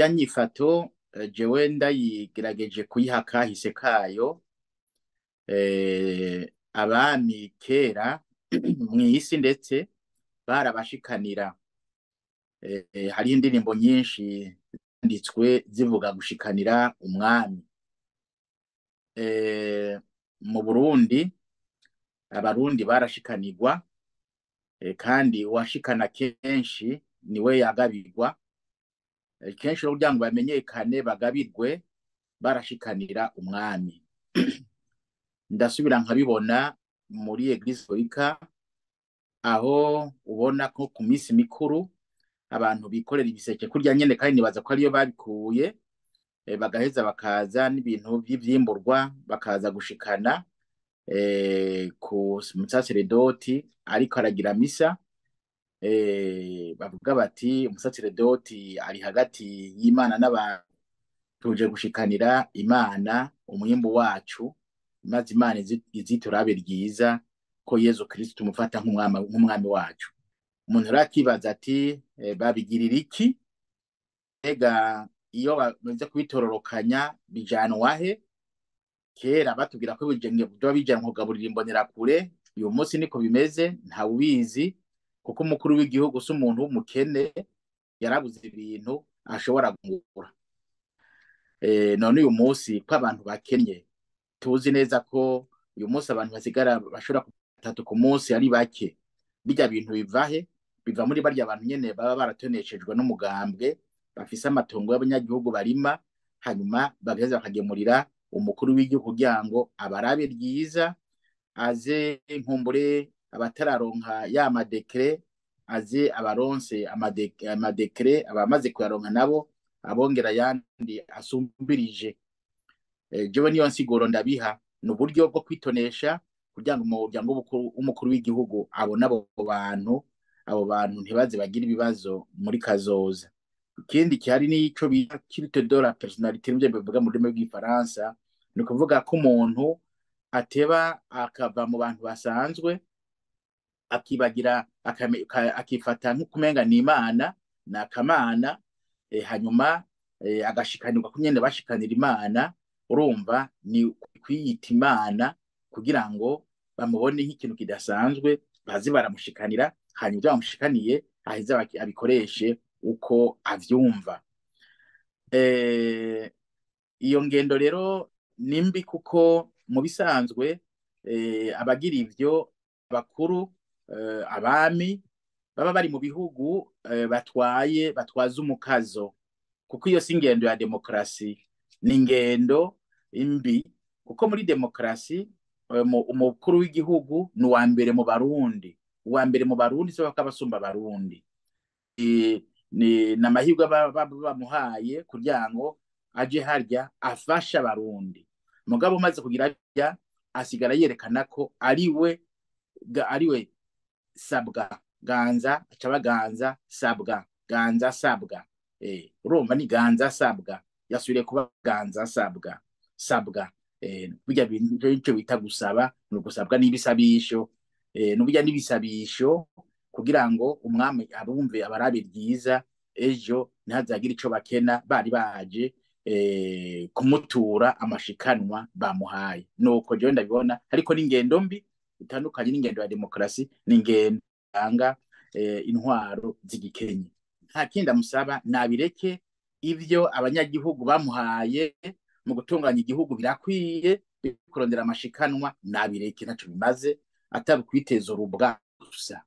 irya nyifato jewe ndayigerageje kuyiha kahise kayo. Abami kera mw'isi ndetse barabashikanira. Hari indirimbo nyinshi zanditswe zivuga gushikanira umwami. Mu Burundi abarundi barashikanirwa, kandi uwashikana kenshi niwe yagabirwa. Kenshi kugira ngo bamenyekane bagabirwe barashikanira umwami. Ndasubira nkabibona muri Eglise Katolika, aho ubona ko ku minsi mikuru abantu bikorera ibiseke kurya nyene, kandi nibaza ko ariyo babikuye, bagaheza bakaza n'ibintu by'ivyimburwa bakaza gushikana ku musaseredoti ariko aragira misa. Bavuga bati umusaseredoti ari hagati y'Imana n'abantu, tuje gushikanira Imana umwimbu wacu, maze Imana iziturabe ryiza ko Yezu Kristo tumufata nk'umwami wacu. Umuntu rakibaza ati babigirira iki? Ega iyo bamaze kubitororokanya bijanwa he? Kera batubwira ko bijana kugaburira imbonerakure. Uyu munsi niko bimeze, nta ubizi, kuko umukuru w'igihugu si umuntu w'umukene yarabuze ibintu ashobora gukura. None uyu munsi ko abantu bakenye, tuzi neza ko uyu munsi abantu basigara bashobora gatatu ku munsi ari bake. Bijya bintu bivahe? Biva muri barya abantu nyene baba baratoneshejwe n'umugambwe, bafise amatongo y'abanyagihugu barima, hanyuma bagaheza bakagemurira umukuru w'igihugu kugira ngo abarabe ryiza, aze nkumbure abatararonka ya madekre, aze abaronse amadekre, abamaze kuyaronka nabo abongera yandi asumbirije. Jewe niyo nsiguro ndabiha, n'uburyo bwo kwitonesha kugira ngo umuryango w'umukuru w'igihugu abone abo bantu ntibaze bagira ibibazo muri kazoza. Ikindi kihari nico bita culte de la personnalité, nivyo bivuga mu rurimi rw'igifaransa, ni ukuvuga ko umuntu ateba akava mu bantu basanzwe akibagira akifata nk'ukumenga ni Imana nakamana, hanyuma agashikanirwa kunyene bashikanira Imana. Urumva ni kwiyita Imana kugira ngo bamubone nk'ikintu kidasanzwe, bazi baramushikanira, hanyuma ibyo bamushikaniye aheza abikoreshe uko avyumva. Iyo ngendo rero nimbi, kuko mu bisanzwe abagira ivyo bakuru, abami baba bari mu bihugu batwaza umukazo, kuko iyo si ingendo ya demokrasi, ni ingendo imbi. Kuko muri demokrasi umukuru w'igihugu ni uwa mbere mu Barundi, uwa mbere mu Barundi so bakabasumba Barundi. Ni namahirwe bamuhaye kugira ngo aje harya afasha Barundi. Mugabo umaze kugira bya asigara yerekana ko ariwe sabwa ganza, acaba ganza sabwa, ganza sabwa. Urumva ni ganza sabwa, yasubiriye kuba ganza sabwa. Burya bintu cyo bita gusaba, no gusabwa n'ibisabisho, n'ubujya n'ibisabisho kugira ngo umwami abumve abarabe ryiza, ejo ntazagira ico bakena bari baje kumutura amashikanwa bamuhaye. Nuko je ndabibona, ariko n'ingendo mbi bitandukanye n'ingendo ya demokrasi, n'ingendo anga intwaro zigikenye. Nta kindi amusaba, nabireke ivyo abanyagihugu bamuhaye mu gutunganya igihugu birakwiye, kurondera amashikanwa nabireke, naco bimaze atari kwiteza urubwa gusa.